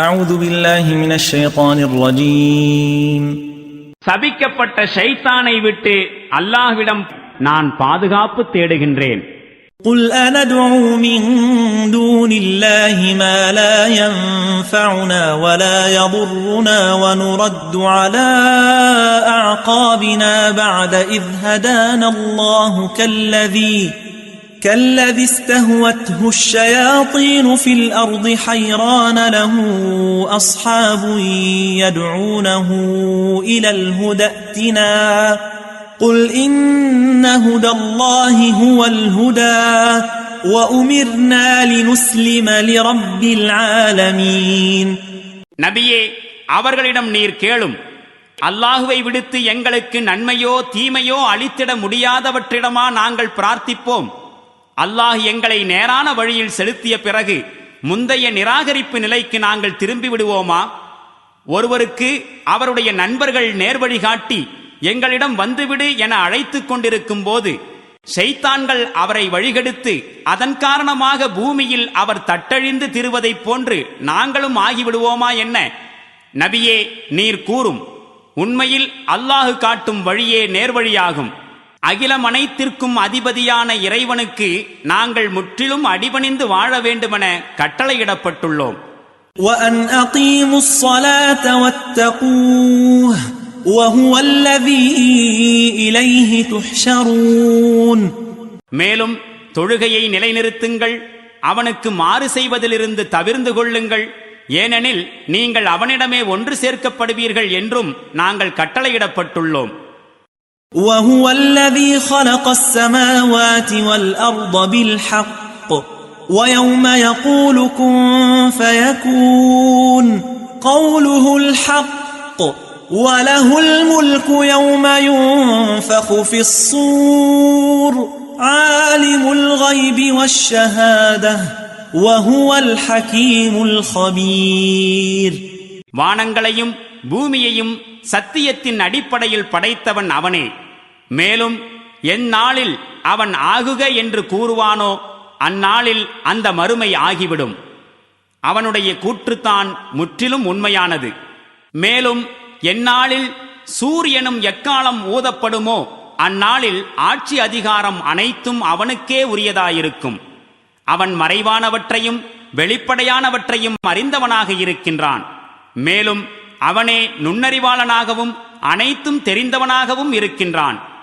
أعوذ بالله من الشيطان الرجيم சபிக்கப்பட்ட ஷைத்தானை விட்டு அல்லாஹ்விடம் நான் பாதுகாப்பு தேடுகின்றேன். قل أندعو من دون الله ما لا ينفعنا ولا يضرنا ونرد على أعقابنا بعد إذ هدانا الله كالذي استهوته الشياطين في الأرض حيران له أصحاب يدعونه إلى الهدى ائتنا قل إن هدى الله هو الهدى وأمرنا لنسلم لرب العالمين. நபியே, அவர்களிடம் நீர் கேளும், அல்லாஹுவை விடுத்து எங்களுக்கு நன்மையோ தீமையோ அளித்திட முடியாதவற்றிடமா நாங்கள் பிரார்த்திப்போம்? அல்லாஹ் எங்களை நேரான வழியில் செலுத்திய பிறகு முந்தைய நிராகரிப்பு நிலைக்கு நாங்கள் திரும்பி விடுவோமா? ஒருவருக்கு அவருடைய நண்பர்கள் நேர்வழி காட்டி எங்களிடம் வந்துவிடு என அழைத்துக் கொண்டிருக்கும் போது ஷைத்தான்கள் அவரை வழிகெடுத்து அதன் காரணமாக பூமியில் அவர் தட்டழிந்து திரிவதைப் போன்று நாங்களும் ஆகிவிடுவோமா என்ன? நபியே, நீர் கூறும், உண்மையில் அல்லாஹு காட்டும் வழியே நேர்வழியாகும். அகிலம் அனைத்திற்கும் அதிபதியான இறைவனுக்கு நாங்கள் முற்றிலும் அடிபணிந்து வாழ வேண்டுமென கட்டளையிடப்பட்டுள்ளோம். وَأَنْ أَقِيمُوا الصَّلَاةَ وَاتَّقُوهُ وَهُوَ الَّذِي إِلَيْهِ تُحْشَرُونَ. மேலும் தொழுகையை நிலைநிறுத்துங்கள், அவனுக்கு மாறு செய்வதிலிருந்து தவிர்ந்து கொள்ளுங்கள், ஏனெனில் நீங்கள் அவனிடமே ஒன்று சேர்க்கப்படுவீர்கள் என்றும் நாங்கள் கட்டளையிடப்பட்டுள்ளோம். وَهُوَ الَّذِي خَلَقَ السَّمَاوَاتِ وَالْأَرْضَ بِالْحَقِّ وَيَوْمَ يَقُولُ كُن فَيَكُونُ قَوْلُهُ الْحَقُّ وَلَهُ الْمُلْكُ يَوْمَ يُنفَخُ فِي الصُّورِ عَالِمُ الْغَيْبِ وَالشَّهَادَةِ وَهُوَ الْحَكِيمُ الْخَبِيرُ. வானங்களையும் பூமியையும் சத்தியத்தின் அடிப்படையில் படைத்தவன் அவனே. மேலும் எந்நாளில் அவன் ஆகுக என்று கூறுவானோ அந்நாளில் அந்த மறுமை ஆகிவிடும். அவனுடைய கூற்றுத்தான் முற்றிலும் உண்மையானது. மேலும் எந்நாளில் சூரியனும் எக்காலம் ஊதப்படுமோ அந்நாளில் ஆட்சி அதிகாரம் அனைத்தும் அவனுக்கே உரியதாயிருக்கும். அவன் மறைவானவற்றையும் வெளிப்படையானவற்றையும் அறிந்தவனாக இருக்கின்றான். மேலும் அவனே நுண்ணறிவாளனாகவும் அனைத்தும் தெரிந்தவனாகவும் இருக்கின்றான்.